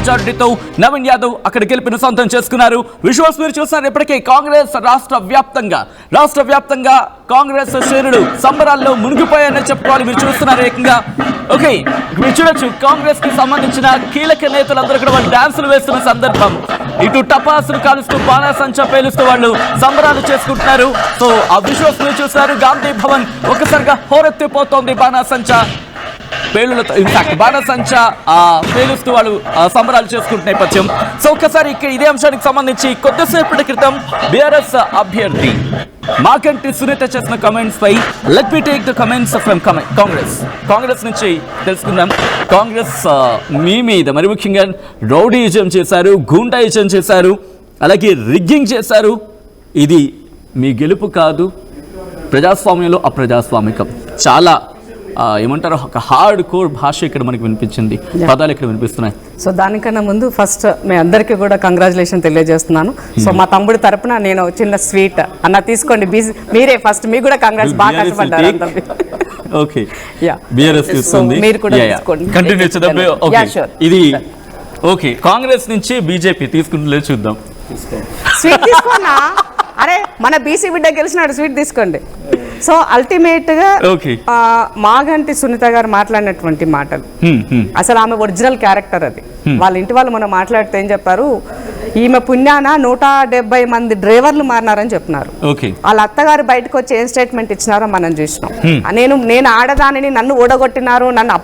మెజారిటీతో నవీన్ యాదవ్ అక్కడ గెలుపును సొంతం చేసుకున్నారు. విజువల్స్ మీరు చూస్తున్నారు. ఇప్పటికే కాంగ్రెస్ రాష్ట్ర వ్యాప్తంగా కాంగ్రెస్ శ్రేణులు సంబరాల్లో మునిగిపోయాయని చెప్పుకోవాలి. మీరు చూస్తున్నారు ఏకంగా. ఓకే, మీరు చూడొచ్చు కాంగ్రెస్ కి సంబంధించిన కీలక నేతలందరూ కూడా వాళ్ళు డాన్సులు వేస్తున్న సందర్భం. ఇటు టపాసులు కాలుస్తూ బాణాసంచా పేలుస్తూ వాళ్ళు సంబరాలు చేసుకుంటున్నారు. సో ఆ విజువల్స్ మీరు చూస్తున్నారు. గాంధీ భవన్ ఒక్కసారిగా హోరెత్తిపోతోంది బాణాసంచా పేలులతో. ఇన్ఫాక్ట్ బాణాసంచా పేలుస్తూ వాళ్ళు సంబరాలు చేసుకుంటున్న నేపథ్యం. సో ఒక్కసారి ఇక్కడ ఇదే అంశానికి సంబంధించి కొద్దిసేపటి క్రితం బీఆర్ఎస్ అభ్యర్థి మాగంటి సునీత చేసిన కమెంట్స్ పై let me take the comments from Congress నుంచి తెలుసుకుందాం. కాంగ్రెస్ మీ మీద మరి ముఖ్యంగా రౌడీయిజం చేశారు, గూండాయిజం చేశారు, అలాగే రిగ్గింగ్ చేశారు. ఇది మీ గెలుపు కాదు, ప్రజాస్వామ్యంలో అప్రజాస్వామికం. చాలా ఏమంటారు, ఒక హార్డ్ కోర్ భాష ఇక్కడ మనకి వినిపించింది, పదాలు ఇక్కడ వినిపిస్తున్నాయి. సో దానికన్నా ముందు ఫస్ట్ మీ అందరికీ కూడా కంగ్రాచులేషన్ తెలియజేస్తున్నాను. సో మా తమ్ముడి తరపున నేను చిన్న స్వీట్ అన్న తీసుకోండి, మీరే ఫస్ట్, మీకు కూడా కంగ్రాట్స్, బాగా కష్టపడ్డారు. ఓకే, బీఆర్ఎస్ తీసుకోండి, మీరు కూడా తీసుకోండి. కంటిన్యూ చేద్దాం. ఇది ఓకే, కాంగ్రెస్ నుంచి బీజేపీ తీసుకుంటే చూద్దాం. స్వీట్ తీసుకోనా? అరే మన బీసీ బిడ్డ గెలిచినాడు, స్వీట్ తీసుకోండి. సో అల్టిమేట్ గా మాగంటి సునీత గారు మాట్లాడినటువంటి మాటలు అసలు ఆమె ఒరిజినల్ క్యారెక్టర్ అది. వాళ్ళ ఇంటి వాళ్ళు మనం మాట్లాడితే ఏం చెప్పారు, ఈమె పుణ్యాన 170 మంది డ్రైవర్లు మారినారని చెప్పినారు. వాళ్ళ అత్తగారు బయటకు వచ్చి ఏం స్టేట్మెంట్ ఇచ్చినారో మనం చూసినాం. నేను ఆడదానిని, నన్ను ఓడగొట్టినారు, నన్ను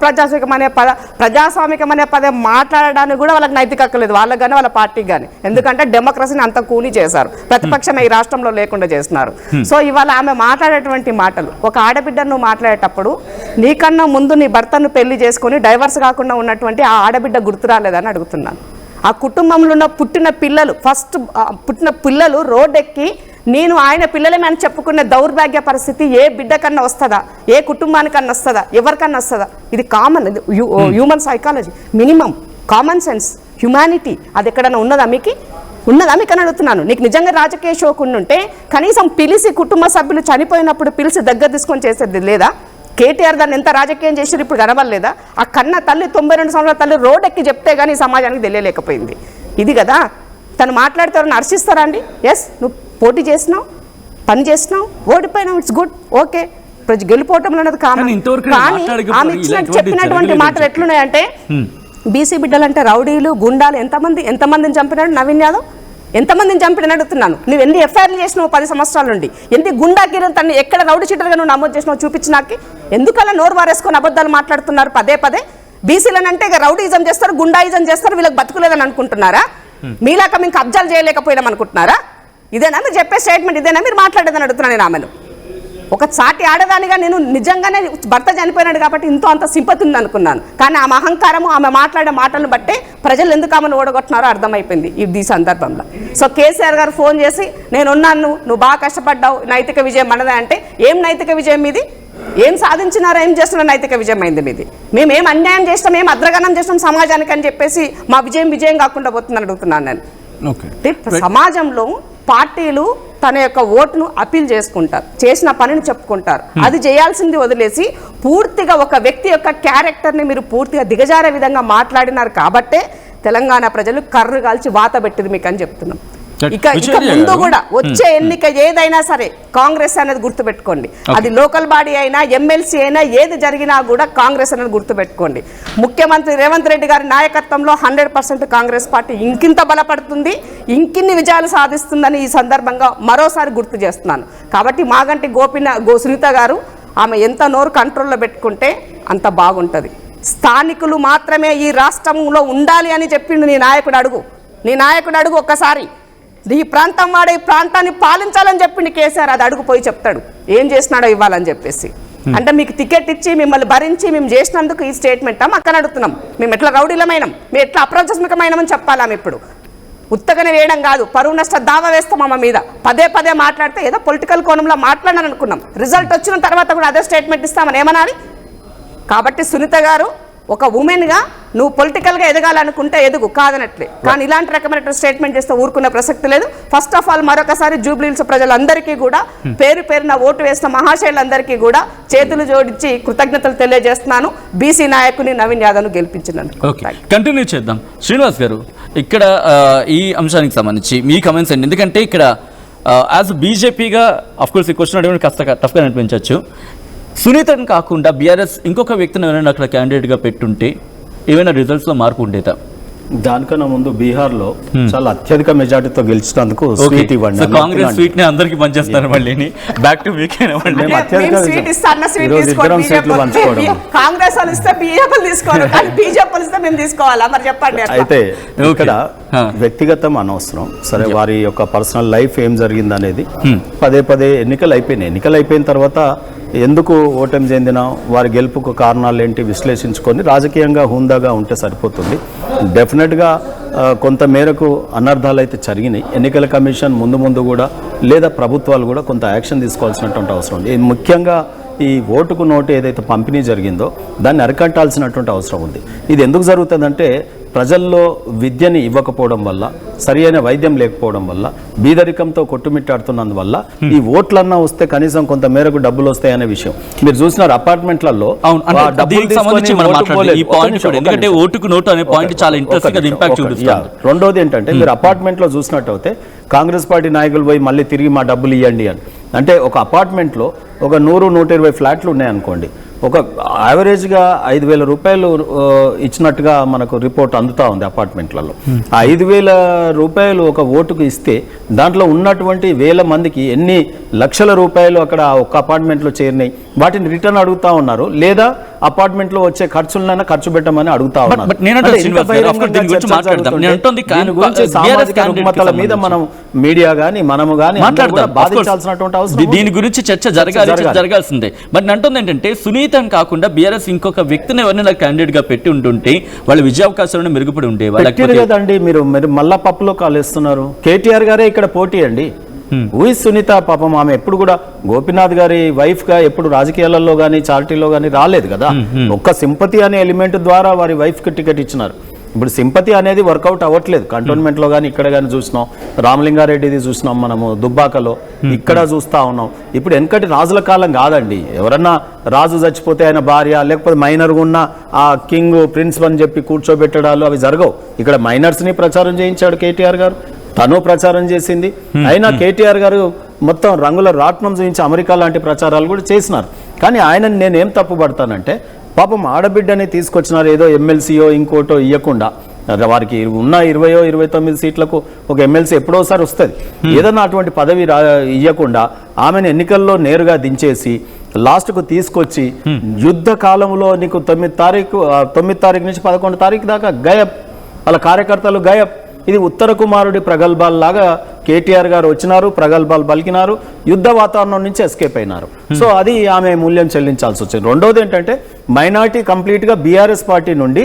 ప్రజాస్వామికం అనే పదం మాట్లాడడానికి కూడా వాళ్ళకి నైతిక హక్కు లేదు, వాళ్ళకి కానీ వాళ్ళ పార్టీకి కానీ. ఎందుకంటే డెమోక్రసీని అంత కూలీ చేశారు, ప్రతిపక్షం ఈ రాష్ట్రంలో లేకుండా చేస్తున్నారు. సో ఇవాళ ఆమె మాట్లాడేటువంటి మాటలు, ఒక ఆడబిడ్డను మాట్లాడేటప్పుడు నీకన్నా ముందు నీ భర్తను పెళ్లి చేసుకుని డైవర్స్ కాకుండా ఉన్నటువంటి ఆ ఆడబిడ్డ గుర్తు రాలేదని అడుగుతున్నాను. ఆ కుటుంబంలో ఉన్న పుట్టిన పిల్లలు రోడ్డెక్కి నేను ఆయన పిల్లలేమే అని చెప్పుకునే దౌర్భాగ్య పరిస్థితి ఏ బిడ్డ కన్నా వస్తుందా, ఏ కుటుంబానికన్నా వస్తుందా, ఎవరికన్నా వస్తుందా? ఇది common, human psychology, minimum common sense, humanity అది ఎక్కడన్నా ఉన్నదా మీకు అని అడుగుతున్నాను. నీకు నిజంగా రాజకీయ షోకు ఉంటే కనీసం పిలిచి కుటుంబ సభ్యులు చనిపోయినప్పుడు పిలిచి దగ్గర తీసుకొని చేసేది లేదా? కేటీఆర్ దాన్ని ఎంత రాజకీయం చేసారు ఇప్పుడు కనబడలేదా? ఆ కన్న తల్లి 92 సంవత్సరాల తల్లి రోడ్ ఎక్కి చెప్తే కానీ సమాజానికి తెలియలేకపోయింది. ఇది కదా తను మాట్లాడితే ఎవరైనా హర్షిస్తారా అండి? ఎస్, నువ్వు పోటీ చేసినావు, పని చేసినావు, ఓడిపోయినావు, ఇట్స్ గుడ్, ఓకే, గెలిపోవటం అనేది కామన్. కానీ ఆమె చెప్పినటువంటి మాటలు ఎట్లున్నాయంటే బీసీ బిడ్డలంటే రౌడీలు, గుండాలు, ఎంతమందిని చంపినాడు నవీన్ యాదవ్? ఎంతమందిని చంపినని అడుగుతున్నాను. నువ్వు ఎన్ని ఎఫ్ఐఆర్లు చేసినావు 10 సంవత్సరాల నుండి? ఎందుకు గుండాగిరిని తను ఎక్కడ రౌడీ షీటర్గా నువ్వు నమోదు చేసినావు చూపించినాకి? ఎందుకలా నోరు వారేసుకొని అబద్ధాలు మాట్లాడుతున్నారు పదే? బీసీలనంటే ఇక రౌడీజం చేస్తారు, గుండాయిజం చేస్తారు, వీళ్ళకి బతుకులేదని అనుకుంటున్నారా? మీలాక మేము కబ్జాలు చేయలేకపోయినాం అనుకుంటున్నారా? ఇదేనా మీరు చెప్పే స్టేట్మెంట్? ఇదేనా మీరు మాట్లాడేదని అడుగుతున్నాను నేను ఆమెను. ఒక సాటి ఆడదానిగా నేను నిజంగానే భర్త చనిపోయినాడు కాబట్టి ఇంతో అంత సింపతి ఉంది అనుకున్నాను. కానీ ఆమె అహంకారము, ఆమె మాట్లాడే మాటలను బట్టే ప్రజలు ఎందుకు ఆమెను ఓడగొట్టినారో అర్థమైపోయింది ఈ సందర్భంలో. సో కేసీఆర్ గారు ఫోన్ చేసి నేనున్నాను, నువ్వు బాగా కష్టపడ్డావు, నైతిక విజయం మనదే అంటే ఏం నైతిక విజయం మీది? ఏం సాధించినారో, ఏం చేస్తున్న నైతిక విజయం అయింది మీది? మేమేం అన్యాయం చేస్తాం, ఏం అద్రగణం చేస్తాం సమాజానికి అని చెప్పేసి మా విజయం కాకుండా పోతుందని అడుగుతున్నాను నేను. సమాజంలో పార్టీలు తన యొక్క ఓటును అపీల్ చేసుకుంటారు, చేసిన పనిని చెప్పుకుంటారు. అది చేయాల్సింది వదిలేసి పూర్తిగా ఒక వ్యక్తి యొక్క క్యారెక్టర్ని మీరు పూర్తిగా దిగజారే విధంగా మాట్లాడినారు కాబట్టే తెలంగాణ ప్రజలు కర్రు కాల్చి వాత పెట్టింది మీకు అని చెప్తున్నాం. ఇక ముందు కూడా వచ్చే ఎన్నిక ఏదైనా సరే కాంగ్రెస్ అనేది గుర్తుపెట్టుకోండి. అది లోకల్ బాడీ అయినా, ఎమ్మెల్సీ అయినా, ఏది జరిగినా కూడా కాంగ్రెస్ అనేది గుర్తుపెట్టుకోండి. ముఖ్యమంత్రి రేవంత్ రెడ్డి గారి నాయకత్వంలో 100% కాంగ్రెస్ పార్టీ ఇంకింత బలపడుతుంది, ఇంకిన్ని విజయాలు సాధిస్తుందని ఈ సందర్భంగా మరోసారి గుర్తు చేస్తున్నాను. కాబట్టి మాగంటి సునీత గారు ఆమె ఎంత నోరు కంట్రోల్లో పెట్టుకుంటే అంత బాగుంటుంది. స్థానికులు మాత్రమే ఈ రాష్ట్రంలో ఉండాలి అని చెప్పిండు నీ నాయకుడు అడుగు ఒక్కసారి. ఈ ప్రాంతం వాడే ఈ ప్రాంతాన్ని పాలించాలని చెప్పిండు కేసీఆర్. అది అడుగుపోయి చెప్తాడు ఏం చేసినాడో ఇవ్వాలని చెప్పేసి. అంటే మీకు టికెట్ ఇచ్చి మిమ్మల్ని భరించి మేము చేసినందుకు ఈ స్టేట్మెంట్ అక్కడ అడుగుతున్నాం. మేము ఎట్లా రౌడీలమైనాం, మేము ఎట్లా అప్రజాస్మికమైనామని చెప్పాలా? ఇప్పుడు ఉత్తగానే వేయడం కాదు, పరువు నష్ట దావా వేస్తాం అమ్మ మీద. పదే మాట్లాడితే ఏదో పొలిటికల్ కోణంలో మాట్లాడాలని అనుకున్నాం, రిజల్ట్ వచ్చిన తర్వాత కూడా అదే స్టేట్మెంట్ ఇస్తామని ఏమనాలి? కాబట్టి సునీత గారు ఒక ఉమెన్గా నువ్వు పొలిటికల్ గా ఎదగాలనుకుంటే ఎదుగు, కాదనట్లే. కానీ ఇలాంటి రకమైన స్టేట్మెంట్ చేస్తే ఊరుకునే ప్రసక్తి లేదు. ఫస్ట్ ఆఫ్ ఆల్ మరొకసారి జూబ్లీహిల్స్ ప్రజలందరికీ కూడా పేరు పేరున ఓటు వేసిన మహాశయులందరికీ కూడా చేతులు జోడించి కృతజ్ఞతలు తెలియజేస్తున్నాను. బీసీ నాయకుని నవీన్ యాదవ్ను గెలిపించినందుకు. కంటిన్యూ చేద్దాం. శ్రీనివాస్ గారు, ఇక్కడ ఈ అంశానికి సంబంధించి మీ కమెంట్స్ అండి. ఎందుకంటే ఇక్కడ యాజ్ బీజేపీగా అఫ్కోర్స్ ఈ క్వశ్చన్ అడగడానికి కాస్త టఫ్గా అనిపించవచ్చు. సునీతను కాకుండా బీఆర్ఎస్ ఇంకొక వ్యక్తిని ఎవరైనా అక్కడ క్యాండిడేట్గా పెట్టుంటే ఏమైనా రిజల్ట్స్లో మార్పు ఉండేదా? దానికన్నా ముందు బీహార్ లో చాలా అత్యధిక మెజార్టీతో గెలిచినందుకు స్వీట్ ఇవ్వండి. కాంగ్రెస్ స్వీట్ ని అందరికి పనిచేస్తారు. మళ్ళీ బ్యాక్ టు వీక్ కాంగ్రెస్ వాళ్ళు ఇస్తే బీజేపీ తీసుకోవాలి, బీజేపీ ఇస్తే మేము తీసుకోవాలా? మరి చెప్పండి. అయితే ఇక్కడ వ్యక్తిగతం అనవసరం. సరే, వారి యొక్క పర్సనల్ లైఫ్ ఏం జరిగింది అనేది పదే పదే ఎన్నికలు అయిపోయిన తర్వాత ఎందుకు ఓటమి చెందిన వారి గెలుపుకు కారణాలు ఏంటి విశ్లేషించుకొని రాజకీయంగా హుందాగా ఉంటే సరిపోతుంది. డెఫినెట్గా కొంత మేరకు అనర్థాలు అయితే జరిగినాయి. ఎన్నికల కమిషన్ ముందు కూడా లేదా ప్రభుత్వాలు కూడా కొంత యాక్షన్ తీసుకోవాల్సినటువంటి అవసరం ఉంది. ముఖ్యంగా ఈ ఓటుకు నోటు ఏదైతే పంపిణీ జరిగిందో దాన్ని అరికట్టాల్సినటువంటి అవసరం ఉంది. ఇది ఎందుకు జరుగుతుందంటే ప్రజల్లో విద్యని ఇవ్వకపోవడం వల్ల, సరి అయిన వైద్యం లేకపోవడం వల్ల, బీదరికంతో కొట్టుమిట్టాడుతున్నందువల్ల ఈ ఓట్లన్నా వస్తే కనీసం కొంత మేరకు డబ్బులు వస్తాయనే విషయం మీరు చూసినారు. అపార్ట్మెంట్లలో రెండోది ఏంటంటే మీరు అపార్ట్మెంట్ లో చూసినట్టయితే కాంగ్రెస్ పార్టీ నాయకులు పోయి మళ్ళీ తిరిగి మా డబ్బులు ఇవ్వండి అని అంటే, ఒక అపార్ట్మెంట్లో ఒక 100-120 ఫ్లాట్లు ఉన్నాయనుకోండి, ఒక యావరేజ్గా 5,000 రూపాయలు ఇచ్చినట్టుగా మనకు రిపోర్ట్ అందుతూ ఉంది అపార్ట్మెంట్లలో. ఆ 5,000 రూపాయలు ఒక ఓటుకు ఇస్తే దాంట్లో ఉన్నటువంటి వేల మందికి ఎన్ని లక్షల రూపాయలు అక్కడ ఒక అపార్ట్మెంట్లో చేరినాయి. వాటిని రిటర్న్ అడుగుతా ఉన్నారు, లేదా అపార్ట్మెంట్లో వచ్చే ఖర్చులైనా ఖర్చు పెట్టమని అడుగుతా ఉన్నారు. మీద మనం మీడియా గానీ మనము గానీ బాధించాల్సినటువంటి అవసరం, దీని గురించి చర్చ జరగాల్సిందే. బట్ నేను అంటుంది ఏంటంటే సునీత కాకుండా బీఆర్ఎస్ ఇంకొక వ్యక్తిని ఎవరైనా క్యాండిడేట్ గా పెట్టి ఉంటుంటే వాళ్ళ విజయావకాశాలను మెరుగుపడి ఉండేవి కదండి. మీరు మళ్ళా పప్పులో కాలేస్తున్నారు. కేటీఆర్ గారే ఇక్కడ పోటీ అండి. సునీత పాపం ఆమె ఎప్పుడు కూడా గోపీనాథ్ గారి వైఫ్ గా ఎప్పుడు రాజకీయాలలో గానీ చారిటీలో గానీ రాలేదు కదా. ఒక్క సింపతి అనే ఎలిమెంట్ ద్వారా వారి వైఫ్ కి టికెట్ ఇచ్చినారు. ఇప్పుడు సింపతి అనేది వర్కౌట్ అవ్వట్లేదు. కంటోన్మెంట్ లో కానీ ఇక్కడ కానీ చూసినాం, రామలింగారెడ్డిది చూసినాం, మనము దుబ్బాకలో ఇక్కడ చూస్తా ఉన్నాం. ఇప్పుడు వెనకటి రాజుల కాలం కాదండి. ఎవరన్నా రాజు చచ్చిపోతే ఆయన భార్య లేకపోతే మైనర్ ఉన్న ఆ కింగ్ ప్రిన్స్ అని చెప్పి కూర్చోబెట్టడాలు అవి జరగవు. ఇక్కడ మైనర్స్ ని ప్రచారం చేయించాడు కేటీఆర్ గారు, తను ప్రచారం చేసింది. అయినా కేటీఆర్ గారు మొత్తం రంగుల రాట్నం చూపించి అమెరికా లాంటి ప్రచారాలు కూడా చేసినారు. కానీ ఆయన నేనేం తప్పు పడతానంటే, పాపం ఆడబిడ్డని తీసుకొచ్చినారు, ఏదో ఎమ్మెల్సీయో ఇంకోటో ఇవ్వకుండా. వారికి ఉన్న 20-29 సీట్లకు ఒక ఎమ్మెల్సీ ఎప్పుడోసారి వస్తుంది. ఏదన్నా అటువంటి పదవి ఇవ్వకుండా ఆమెను ఎన్నికల్లో నేరుగా దించేసి లాస్ట్కు తీసుకొచ్చి యుద్ధ కాలంలో నీకు 9 తారీఖు నుంచి 11 తారీఖు దాకా గయబ్, వాళ్ళ కార్యకర్తలు గయబ్. ఇది ఉత్తర కుమారుడి ప్రగల్భాల్లాగా కేటీఆర్ గారు వచ్చినారు, ప్రగల్భాలు పలికినారు, యుద్ధ వాతావరణం నుంచి ఎస్కేప్ అయినారు. సో అది ఆమె మూల్యం చెల్లించాల్సి వచ్చింది. రెండోది ఏంటంటే మైనార్టీ కంప్లీట్గా బీఆర్ఎస్ పార్టీ నుండి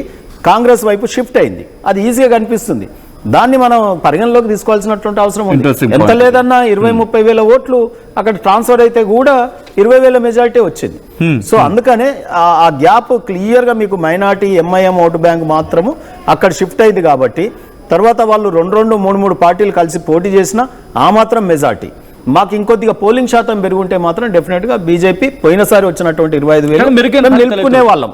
కాంగ్రెస్ వైపు షిఫ్ట్ అయింది. అది ఈజీగా కనిపిస్తుంది. దాన్ని మనం పరిగణలోకి తీసుకోవాల్సినటువంటి అవసరం ఉంది. ఎంత లేదన్నా 20-30 వేల ఓట్లు అక్కడ ట్రాన్స్ఫర్ అయితే కూడా 20,000 మెజారిటీ వచ్చింది. సో అందుకనే ఆ గ్యాప్ క్లియర్గా మీకు మైనార్టీ ఎంఐఎం ఓటు బ్యాంక్ మాత్రము అక్కడ షిఫ్ట్ అయింది. కాబట్టి తర్వాత వాళ్ళు 2-3 పార్టీలు కలిసి పోటీ చేసినా ఆ మాత్రం మెజార్టీ. మాకు ఇంకొద్దిగా పోలింగ్ శాతం పెరుగుంటే మాత్రం డెఫినెట్ గా బీజేపీ పోయినసారి వచ్చినటువంటి 25,000 నిలుపుకునే వాళ్ళం.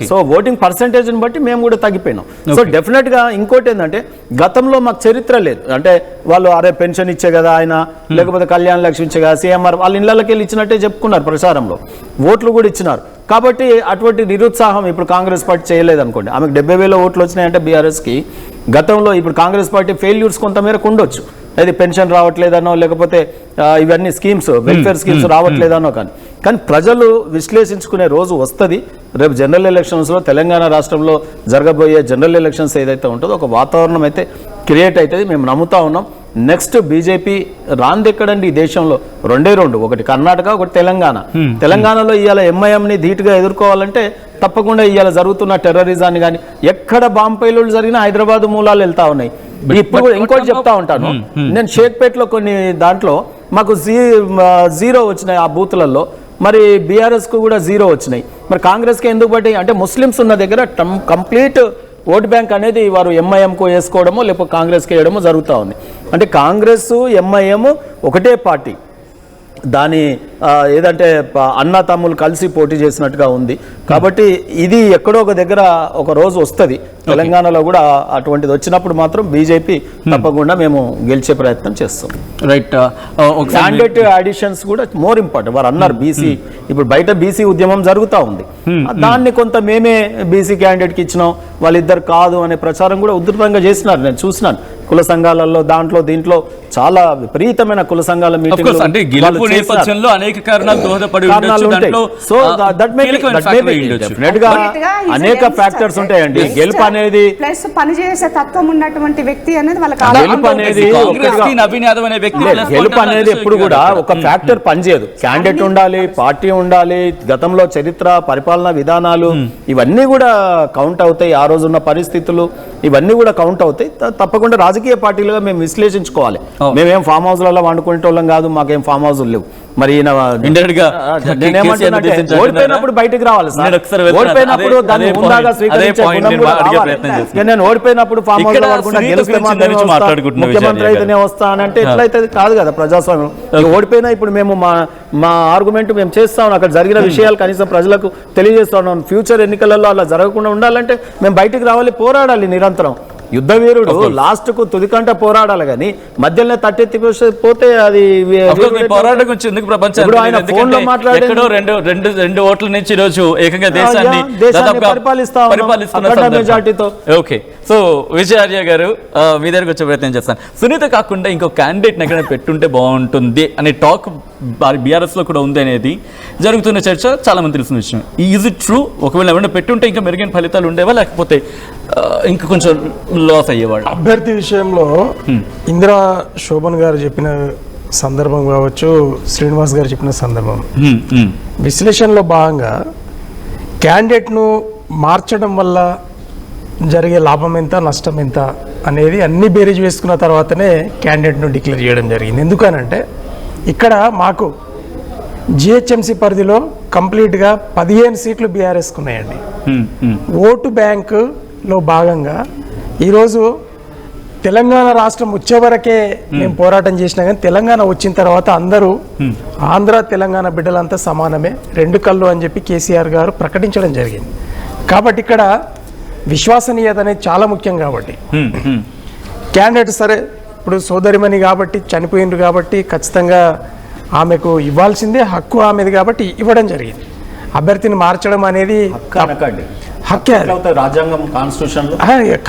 సో ఓటింగ్ పర్సెంటేజ్ బట్టి మేము కూడా తగ్గిపోయినాం. సో డెఫినెట్ గా ఇంకోటి ఏంటంటే, గతంలో మాకు చరిత్ర లేదు. అంటే వాళ్ళు అరే పెన్షన్ ఇచ్చే కదా ఆయన, లేకపోతే కళ్యాణ లక్ష్మి ఇచ్చే కదా, సీఎంఆర్ వాళ్ళ ఇళ్లకి వెళ్ళి ఇచ్చినట్టే చెప్పుకున్నారు ప్రచారంలో, ఓట్లు కూడా ఇచ్చినారు. కాబట్టి అటువంటి నిరుత్సాహం ఇప్పుడు కాంగ్రెస్ పార్టీ చేయలేదు అనుకోండి. ఆమెకు 70,000 ఓట్లు వచ్చినాయంటే బీఆర్ఎస్కి, గతంలో ఇప్పుడు కాంగ్రెస్ పార్టీ ఫెయిల్యూర్స్ కొంతమేరకు ఉండొచ్చు. అది పెన్షన్ రావట్లేదనో, లేకపోతే ఇవన్నీ స్కీమ్స్, వెల్ఫేర్ స్కీమ్స్ రావట్లేదనో. కానీ ప్రజలు విశ్లేషించుకునే రోజు వస్తుంది. రేపు జనరల్ ఎలక్షన్స్లో తెలంగాణ రాష్ట్రంలో జరగబోయే జనరల్ ఎలక్షన్స్ ఏదైతే ఉంటుందో ఒక వాతావరణం అయితే క్రియేట్ అవుతుంది. మేము నమ్ముతా ఉన్నాం. నెక్స్ట్ బీజేపీ రాంది ఎక్కడండి ఈ దేశంలో? 2, ఒకటి కర్ణాటక, ఒకటి తెలంగాణ. తెలంగాణలో ఇవాళ ఎంఐఎంని ధీటుగా ఎదుర్కోవాలంటే తప్పకుండా ఇవాళ జరుగుతున్న టెర్రరిజాన్ని కానీ, ఎక్కడ బాంబు పేలుళ్లు జరిగినా హైదరాబాద్ మూలాలు వెళ్తా ఉన్నాయి. ఇప్పుడు ఇంకోటి చెప్తా ఉంటాను నేను, షేక్పేట్లో కొన్ని దాంట్లో మాకు 0 వచ్చినాయి ఆ బూత్లలో. మరి బీఆర్ఎస్కు కూడా 0 వచ్చినాయి. మరి కాంగ్రెస్కి ఎందుకు పడ్డాయి అంటే, ముస్లిమ్స్ ఉన్న దగ్గర కంప్లీట్ ఓటు బ్యాంక్ అనేది వారు ఎంఐఎంకు వేసుకోవడమో లేకపోతే కాంగ్రెస్కి వేయడమో జరుగుతూ ఉంది. అంటే కాంగ్రెస్ ఎంఐఎం ఒకటే పార్టీ, దాని ఏదంటే అన్న తమ్ములు కలిసి పోటీ చేసినట్టుగా ఉంది. కాబట్టి ఇది ఎక్కడో ఒక దగ్గర ఒక రోజు వస్తుంది. తెలంగాణలో కూడా అటువంటిది వచ్చినప్పుడు మాత్రం బీజేపీ తప్పకుండా మేము గెలిచే ప్రయత్నం చేస్తాం. రైట్. క్యాండిడేట్ అడిషన్స్ కూడా మోర్ ఇంపార్టెంట్. వారు అన్నారు బీసీ, ఇప్పుడు బయట బీసీ ఉద్యమం జరుగుతూ ఉంది, దాన్ని కొంత మేమే బీసీ క్యాండిడేట్కి ఇచ్చినాం, వాళ్ళిద్దరు కాదు అనే ప్రచారం కూడా ఉధృతంగా చేసినారు. నేను చూసినాను కుల సంఘాలలో, దీంట్లో చాలా విపరీతమైన కుల సంఘాల మీటింగ్లు అంటే గెలుపు నేపథ్యంలో అనేక కారణాలు దోహదపడి ఉండొచ్చు. సో దట్ మే డెఫినెట్ గా అనేక ఫ్యాక్టర్స్ ఉంటాయండి. గెలుపు అనేది ప్లస్ పనిచేసే తత్వం ఉన్నటువంటి వ్యక్తి అనేది వాళ్ళకి గెలుపు అనేది గెలుపు అనేది ఎప్పుడు కూడా ఒక ఫ్యాక్టర్ పనిచేయదు. క్యాండిడేట్ ఉండాలి, పార్టీ ఉండాలి, గతంలో చరిత్ర, పరిపాలనా విధానాలు ఇవన్నీ కూడా కౌంట్ అవుతాయి. ఆ రోజున్న పరిస్థితులు ఇవన్నీ కూడా కౌంట్ అవుతాయి. తప్పకుండా రాజకీయ పార్టీలుగా మేము విశ్లేషించుకోవాలి. మేమేం ఫామ్ హౌస్లలో వండుకునేటోళ్ళం కాదు, మాకేం ఫామ్ హౌస్ లేవు. మరి ఓడిపోయినప్పుడు బయటకు రావాలి సార్. ఓడిపోయినప్పుడు దాన్ని హుందాగా స్వీకరించే గుణం కూడా రావాలి. నేను ఓడిపోయినప్పుడు ఫామ్ హౌస్ లో పడుకుంటా, గెలిస్తే ముఖ్యమంత్రి అయితేనే వస్తానంటే ఎట్లయితే కాదు కదా ప్రజాస్వామ్యం. ఓడిపోయినా ఇప్పుడు మేము మా ఆర్గ్యుమెంట్ మేము చేస్తా ఉన్నాం. అక్కడ జరిగిన విషయాలు కనీసం ప్రజలకు తెలియజేస్తా ఉన్నాం. ఫ్యూచర్ ఎన్నికలలో అలా జరగకుండా ఉండాలంటే మేము బయటకు రావాలి, పోరాడాలి నిరంతరం. యుద్ధ వీరుడు లాస్ట్ కు తుదికంట పోరాడాలి, కానీ మధ్యలో తట్టెత్తి పోతే అది పోరాటం గురించి ఎందుకు ప్రపంచం రెండు ఓట్ల నుంచి రోజు ఏకంగా దేశాన్ని మెజార్టీతో. ఓకే, సో విజయార్య గారు మీ దగ్గరకు వచ్చే ప్రయత్నం చేస్తాను. సునీత కాకుండా ఇంకో క్యాండిడేట్ ఎక్కడ పెట్టుంటే బాగుంటుంది అనే టాక్ బీఆర్ఎస్ లో కూడా ఉంది అనేది జరుగుతున్న చర్చ, చాలా మంది తెలిసిన విషయం. Is it true? ఒకవేళ ఎవరైనా పెట్టుంటే ఇంకా మెరుగైన ఫలితాలు ఉండేవా, లేకపోతే ఇంకా కొంచెం లాస్ అయ్యేవాళ్ళు? అభ్యర్థి విషయంలో ఇందిరా శోభన్ గారు చెప్పిన సందర్భం కావచ్చు, శ్రీనివాస్ గారు చెప్పిన సందర్భం, విశ్లేషణలో భాగంగా క్యాండిడేట్ను మార్చడం వల్ల జరిగే లాభం ఎంత, నష్టం ఎంత అనేది అన్ని బేరీజ్ వేసుకున్న తర్వాతనే క్యాండిడేట్ను డిక్లేర్ చేయడం జరిగింది. ఎందుకనంటే ఇక్కడ మాకు జిహెచ్ఎంసీ పరిధిలో కంప్లీట్గా 15 సీట్లు బీఆర్ఎస్కు ఉన్నాయండి. ఓటు బ్యాంకులో భాగంగా ఈరోజు తెలంగాణ రాష్ట్రం వచ్చే వరకే మేము పోరాటం చేసినా కానీ తెలంగాణ వచ్చిన తర్వాత అందరూ ఆంధ్ర తెలంగాణ బిడ్డలంతా సమానమే, 2 కళ్ళు అని చెప్పి కేసీఆర్ గారు ప్రకటించడం జరిగింది. కాబట్టి ఇక్కడ విశ్వసనీయత అనేది చాలా ముఖ్యం. కాబట్టి క్యాండిడేట్ సరే ఇప్పుడు సోదరిమణి కాబట్టి చనిపోయిండ్రు కాబట్టి ఖచ్చితంగా ఆమెకు ఇవ్వాల్సిందే, హక్కు ఆమెది కాబట్టి ఇవ్వడం జరిగింది. అభ్యర్థిని మార్చడం అనేది హక్కే. రాజ్యాంగం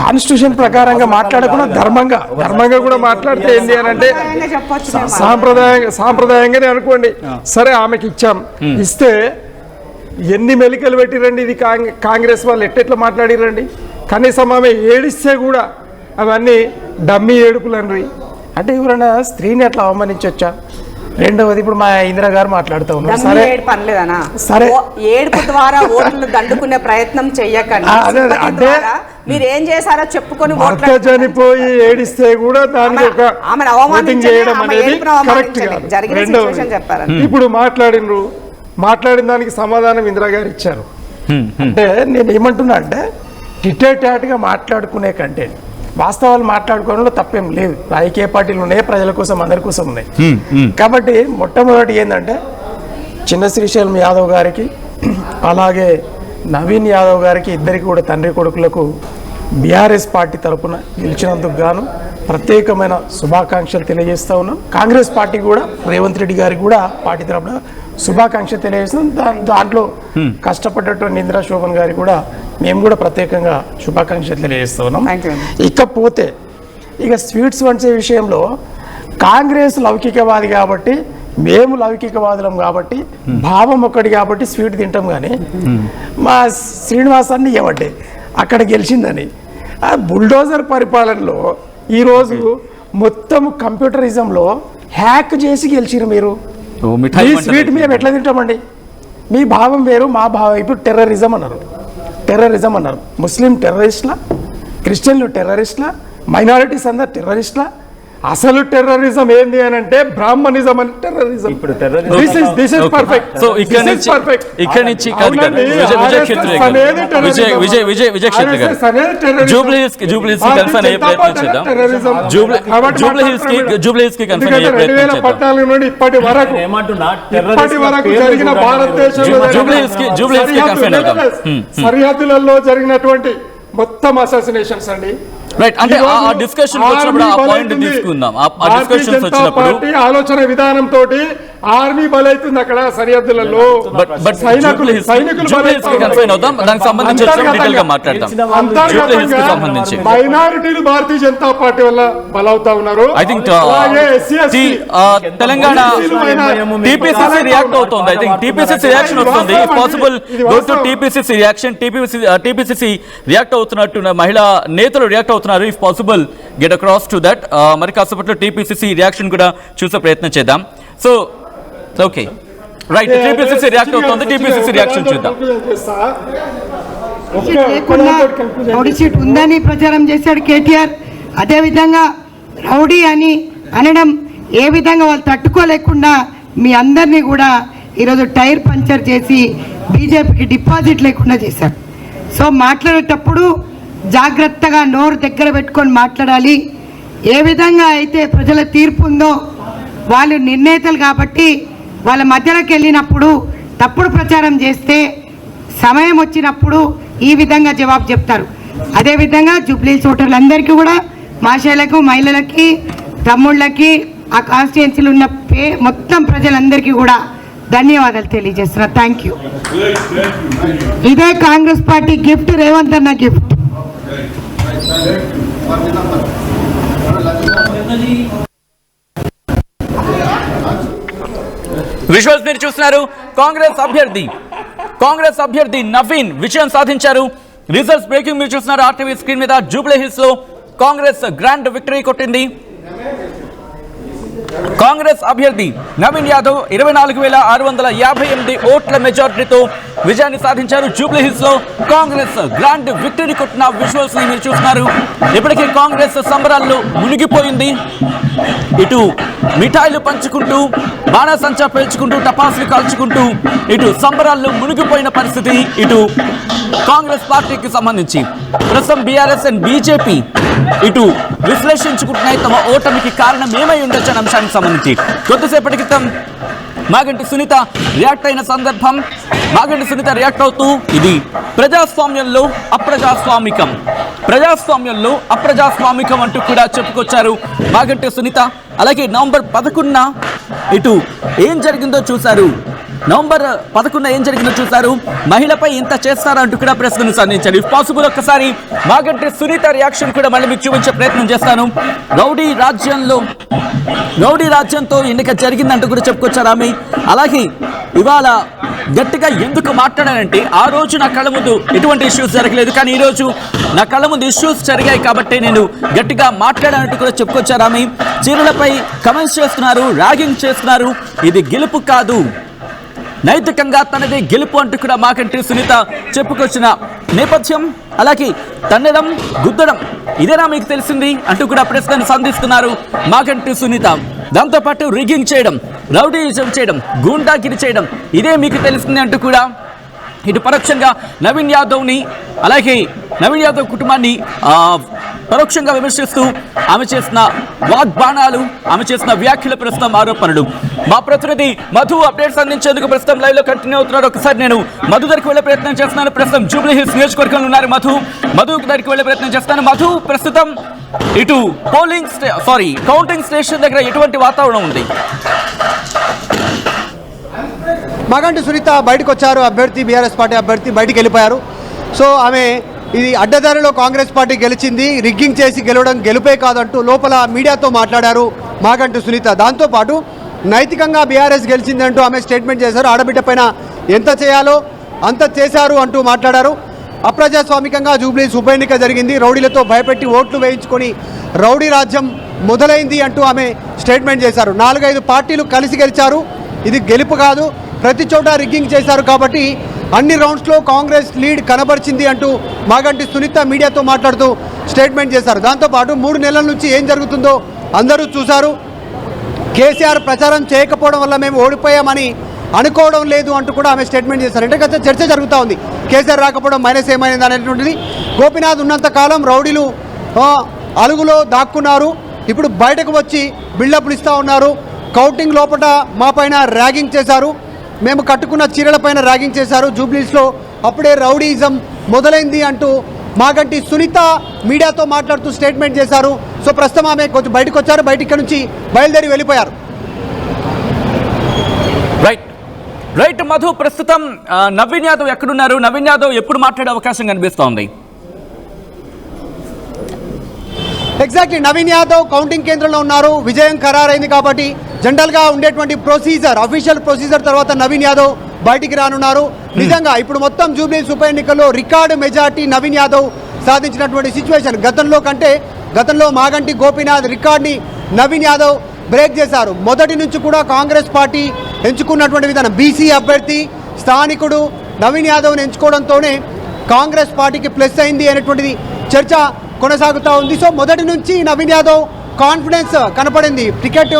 కాన్స్టిట్యూషన్ ప్రకారంగా మాట్లాడకుండా ధర్మంగా కూడా మాట్లాడితే ఏంటి అని అంటే సాంప్రదాయంగానే అనుకోండి. సరే ఆమెకి ఇచ్చాం, ఇస్తే ఎన్ని మెలికలు పెట్టిరండి. ఇది కాంగ్రెస్ వాళ్ళు ఎట్టెట్లా మాట్లాడిరండి. కనీసం ఆమె ఏడిస్తే కూడా అవన్నీ డమ్మీ ఏడుపులండ్రి. అంటే ఎవరైనా స్త్రీని అట్లా అవమానించవచ్చా? రెండవది ఇప్పుడు మా ఇందిరా గారు మాట్లాడుతూ ఉన్నారు. సరే సరే, ఏడుపు ద్వారా ఓట్లు దండుకునే ప్రయత్నం చెయ్యకండి. మీరు ఏం చేశారో చెప్పుకొని చనిపోయి ఏడిస్తే కూడా దానికి ఒక ఓటింగ్ చేయడం అనేది కరెక్ట్ కాదు. ఇప్పుడు మాట్లాడిన దానికి సమాధానం ఇందిరా గారు ఇచ్చారు. అంటే నేను ఏమంటున్నా అంటే టిటేటాట్గా మాట్లాడుకునే కంటే వాస్తవాలు మాట్లాడుకోవడంలో తప్పేం లేదు. రాజకీయ పార్టీలు ఉన్నాయి, ప్రజల కోసం అందరి కోసం ఉన్నాయి. కాబట్టి మొట్టమొదటి ఏంటంటే చిన్న శ్రీశైలం యాదవ్ గారికి అలాగే నవీన్ యాదవ్ గారికి ఇద్దరికి కూడా తండ్రి కొడుకులకు బీఆర్ఎస్ పార్టీ తరఫున గెలిచినందుకు గాను ప్రత్యేకమైన శుభాకాంక్షలు తెలియజేస్తూ ఉన్నాం. కాంగ్రెస్ పార్టీ కూడా రేవంత్ రెడ్డి గారికి కూడా పార్టీ తరఫున శుభాకాంక్షలు తెలియజేస్తున్నాం. దాంట్లో కష్టపడ్డటువంటి ఇందిరా శోభన్ గారికి కూడా మేము కూడా ప్రత్యేకంగా శుభాకాంక్షలు తెలియజేస్తూ ఉన్నాం. ఇకపోతే ఇక స్వీట్స్ వంచే విషయంలో కాంగ్రెస్ లౌకికవాది కాబట్టి మేము లౌకికవాదులం కాబట్టి భావం ఒకటి కాబట్టి స్వీట్ తింటాం. కానీ మా శ్రీనివాసాన్ని ఇవ్వండి అక్కడ గెలిచిందని బుల్డోజర్ పరిపాలనలో ఈరోజు మొత్తం కంప్యూటరిజంలో హ్యాక్ చేసి గెలిచిరు మీరు. ఈ స్వీట్ మేము ఎట్లా తింటామండి? మీ భావం వేరు, మా భావం. ఇప్పుడు టెర్రరిజం అన్నారు. ముస్లిం టెర్రరిస్ట్లా, క్రిస్టియన్లు టెర్రరిస్ట్లా, మైనారిటీస్ అందరు టెర్రరిస్ట్లా. అసలు టెర్రరిజం ఏంది అని అంటే బ్రాహ్మణిజం అని టెర్రరిజం. ఇప్పుడు terrorism- this is perfect. So ఇక్కడ నుంచి కాదు కదా, విజయ్ క్షేత్రి గారు జూబ్లీ హిల్స్ కి కన్ఫర్మ్ అయ్యే ప్రయత్నం చేద్దాం. జూబ్లీ హిల్స్ కి కన్ఫర్మ్ అయ్యే ప్రయత్నం చేద్దాం. 2014 నుండి ఇప్పటి వరకు జరిగిన భారతదేశంలో జూబ్లీ హిల్స్ కి కన్ఫర్మ్ అవుతాం. సరిహద్దులలో జరిగినటువంటి మొత్తం అసాసినేషన్స్ అండి. రైట్, అంటే ఆ డిస్కషన్ వచ్చినప్పుడు ఆ పాయింట్ తీసుకుందాం. ఆ డిస్కషన్స్ వచ్చినప్పుడు ఆలోచన విధానం తోటి ఆర్మీ బలైతుంది అక్కడ సరిహద్దులలో. సైనికులు కన్ఫైన్ అవుతాం, దానికి సంబంధించి డీటెయిల్ గా మాట్లాడతాం. సంబంధించి మైనారిటీలు భారతీయ జనతా పార్టీ వల్ల బలవుతా ఉన్నారు. I think Telangana TPCC react అవుతుంది. ఐ థింక్ టీపీసీసీ రియాక్షన్ వస్తుంది. If possible go to TPCC reaction. TPCC react అవుతున్నట్టు మహిళా నేతలు రియాక్ట్ అవుతున్నారు. If possible get across to that. మరి కాసేపట్లో టీపీసీసీ రియాక్షన్ కూడా చూసే ప్రయత్నం చేద్దాం. So okay, right, TPCC react అవుతుంది. టీపీసీసీ రియాక్షన్ చూద్దాం. లేకుండా రౌడీ సీట్ ఉందని ప్రచారం చేశాడు కేటీఆర్. అదేవిధంగా రౌడీ అని అనడం ఏ విధంగా వాళ్ళు తట్టుకోలేకుండా మీ అందరినీ కూడా ఈరోజు టైర్ పంచర్ చేసి బీజేపీకి డిపాజిట్ లేకుండా చేశారు. సో మాట్లాడేటప్పుడు జాగ్రత్తగా నోరు దగ్గర పెట్టుకొని మాట్లాడాలి. ఏ విధంగా అయితే ప్రజల తీర్పు ఉందో వాళ్ళు నిర్ణేతలు కాబట్టి వాళ్ళ మధ్యలోకి వెళ్ళినప్పుడు తప్పుడు ప్రచారం చేస్తే సమయం వచ్చినప్పుడు ఈ విధంగా జవాబు చెప్తారు. అదేవిధంగా జూబ్లీ ఓటర్లందరికీ కూడా మాషేలకు, మహిళలకి, తమ్ముళ్ళకి, ఆ కాన్స్టిట్యున్సీలు ఉన్న మొత్తం ప్రజలందరికీ కూడా ధన్యవాదాలు తెలియజేస్తున్నా. Thank you. ఇదే కాంగ్రెస్ పార్టీ గిఫ్ట్, రేవంత్ అన్న గిఫ్ట్. విజువల్స్ మీరు చూస్తున్నారు. కాంగ్రెస్ అభ్యర్థి నవీన్ విజయం సాధించారు. రిజల్ట్స్ బ్రేకింగ్ మీరు చూస్తున్నారు ఆర్టీవీ స్క్రీన్ మీద. జూబ్లీ హిల్స్ లో కాంగ్రెస్ గ్రాండ్ విక్టరీ కొట్టింది. కాంగ్రెస్ అభ్యర్థి నవీన్ యాదవ్ 24,658 ఓట్ల మెజారిటీతో విజయాన్ని సాధించారు. జూబ్లీ హిల్స్ లో కాంగ్రెస్ గ్రాండ్ విక్టరీ కొట్టిన విజువల్స్ ని మీరు చూస్తున్నారు. ఇప్పటికే కాంగ్రెస్ సంబరాల్లో మునిగిపోయింది. ఇటు మిఠాయిలు పంచుకుంటూ, బాణాసంచా పేల్చుకుంటూ, టపాసులు కాల్చుకుంటూ ఇటు సంబరాల్లో మునిగిపోయిన పరిస్థితి ఇటు కాంగ్రెస్ పార్టీకి సంబంధించి. ప్రస్తుతం బీఆర్ఎస్ అండ్ బీజేపీ ఇటు విశ్లేషించుకుంటున్నాయి తమ ఓటమికి కారణం ఏమై ఉండొచ్చు అనే అంశానికి సంబంధించి. కొద్దిసేపటి క్రితం మాగంటి సునీత రియాక్ట్ అయిన సందర్భం. మాగంటి సునీత రియాక్ట్ అవుతూ ఇది ప్రజాస్వామ్యంలో అప్రజాస్వామికం అంటూ కూడా చెప్పుకొచ్చారు మాగంటి సునీత. అలాగే నవంబర్ 11న ఇటు ఏం జరిగిందో చూశారు. మహిళపై ఇంత చేస్తారంటూ కూడా ప్రశ్నను సంధించారు. ఇఫ్ పాసిబుల్ ఒక్కసారి మాగంటి సునీత రియాక్షన్ కూడా మళ్ళీ మీకు చూపించే ప్రయత్నం చేస్తాను. రౌడీ రాజ్యంతో ఎన్నిక జరిగిందంటూ కూడా చెప్పుకొచ్చారు ఆమె. అలాగే ఇవాళ గట్టిగా ఎందుకు మాట్లాడానంటే ఆ రోజు నా కళ్ళ ముందు ఎటువంటి ఇష్యూస్ జరగలేదు, కానీ ఈ రోజు నా కళ్ళ ముందు ఇష్యూస్ జరిగాయి కాబట్టి నేను గట్టిగా మాట్లాడానంటూ కూడా చెప్పుకొచ్చారు ఆమె. చీరలపై కమెంట్స్ చేస్తున్నారు, ర్యాగింగ్ చేస్తున్నారు. ఇది గెలుపు కాదు, నైతికంగా తనదే గెలుపు అంటూ కూడా మాగంటి సునీత చెప్పుకొచ్చిన నేపథ్యం. అలాగే తన్నడం, గుద్దడం ఇదేనా మీకు తెలిసింది అంటూ కూడా ప్రశ్నను సంధిస్తున్నారు మాగంటి సునీత. దాంతోపాటు రిగ్గింగ్ చేయడం, రౌడీయిజం చేయడం, గూండాగిరి చేయడం ఇదే మీకు తెలిసింది అంటూ కూడా ఇటు పరోక్షంగా నవీన్ యాదవ్ని, అలాగే నవీన్ యాదవ్ కుటుంబాన్ని పరోక్షంగా విమర్శిస్తూ ఆమె చేసిన వాగ్బాణాలు, ఆమె చేసిన వ్యాఖ్యల ప్రస్తుతం ఆరోపణలు. మా ప్రతినిధి మధు అప్డేట్స్ అందించేందుకు ప్రస్తుతం లైవ్ లో కంటిన్యూ అవుతున్నారు. ఒకసారి నేను మధు దగ్గరికి వెళ్లే ప్రయత్నం చేస్తున్నాను. ప్రస్తుతం జూబ్లీ హిల్స్ నియోజకవర్గంలో ఉన్నారు మధు దగ్గరికి వెళ్లే ప్రయత్నం చేస్తాను. మధు, ప్రస్తుతం ఇటు కౌంటింగ్ స్టేషన్ దగ్గర ఎటువంటి వాతావరణం ఉంది? మాగంటి సునీత బయటకు వచ్చారు. బీఆర్ఎస్ పార్టీ అభ్యర్థి బయటికి వెళ్ళిపోయారు. సో ఆమె ఇది అడ్డదారిలో కాంగ్రెస్ పార్టీ గెలిచింది, రిగ్గింగ్ చేసి గెలవడం గెలుపే కాదంటూ లోపల మీడియాతో మాట్లాడారు మాగంటి సునీత. దాంతోపాటు నైతికంగా బీఆర్ఎస్ గెలిచిందంటూ ఆమె స్టేట్మెంట్ చేశారు. ఆడబిడ్డ పైన ఎంత చేయాలో అంత చేశారు అంటూ మాట్లాడారు. అప్రజాస్వామికంగా జూబ్లీస్ ఉప ఎన్నిక జరిగింది, రౌడీలతో భయపెట్టి ఓట్లు వేయించుకొని రౌడీ రాజ్యం మొదలైంది అంటూ ఆమె స్టేట్మెంట్ చేశారు. 4-5 పార్టీలు కలిసి గెలిచారు, ఇది గెలుపు కాదు, ప్రతి చోట రిగ్గింగ్ చేశారు కాబట్టి అన్ని రౌండ్స్లో కాంగ్రెస్ లీడ్ కనబరిచింది అంటూ మాగంటి సునీత మీడియాతో మాట్లాడుతూ స్టేట్మెంట్ చేశారు. దాంతోపాటు 3 నెలల నుంచి ఏం జరుగుతుందో అందరూ చూశారు. కేసీఆర్ ప్రచారం చేయకపోవడం వల్ల మేము ఓడిపోయామని అనుకోవడం లేదు అంటూ కూడా ఆమె స్టేట్మెంట్ చేశారు. అంటే కొంచెం చర్చ జరుగుతూ ఉంది, కేసీఆర్ రాకపోవడం మైనస్ ఏమైంది అనేటువంటిది. గోపీనాథ్ ఉన్నంతకాలం రౌడీలు అలుగులో దాక్కున్నారు, ఇప్పుడు బయటకు వచ్చి బిల్డప్లు ఇస్తూ ఉన్నారు. కౌంటింగ్ లోపల మా పైన ర్యాగింగ్ చేశారు, మేము కట్టుకున్న చీరల పైన ర్యాగింగ్ చేశారు జూబ్లీస్లో, అప్పుడే రౌడీయిజం మొదలైంది అంటూ మాగంటి సునీత మీడియాతో మాట్లాడుతూ స్టేట్మెంట్ చేశారు. సో ప్రస్తుతం ఆమె కొంచెం బయటకు వచ్చారు, బయట నుంచి బయలుదేరి వెళ్ళిపోయారు. రైట్ మధు, ప్రస్తుతం నవీన్ యాదవ్ ఎక్కడున్నారు? నవీన్ యాదవ్ ఎప్పుడు మాట్లాడే అవకాశం కనిపిస్తోంది? ఎగ్జాక్ట్లీ, నవీన్ యాదవ్ కౌంటింగ్ కేంద్రంలో ఉన్నారు. విజయం ఖరారైంది కాబట్టి జనరల్గా ఉండేటువంటి ప్రొసీజర్, అఫీషియల్ ప్రొసీజర్ తర్వాత నవీన్ యాదవ్ బయటికి రానున్నారు. నిజంగా ఇప్పుడు మొత్తం జూబ్లీహిల్స్ ఉప ఎన్నికల్లో రికార్డు మెజార్టీ నవీన్ యాదవ్ సాధించినటువంటి సిచ్యువేషన్. గతంలో మాగంటి గోపీనాథ్ రికార్డ్ని నవీన్ యాదవ్ బ్రేక్ చేశారు. మొదటి నుంచి కూడా కాంగ్రెస్ పార్టీ ఎంచుకున్నటువంటి విధానం, బీసీ అభ్యర్థి స్థానికుడు నవీన్ యాదవ్ని ఎంచుకోవడంతోనే కాంగ్రెస్ పార్టీకి ప్లస్ అయింది అనేటువంటిది చర్చ కొనసాగుతూ ఉంది. సో మొదటి నుంచి నవీన్ యాదవ్ కాన్ఫిడెన్స్ కనపడింది టికెట్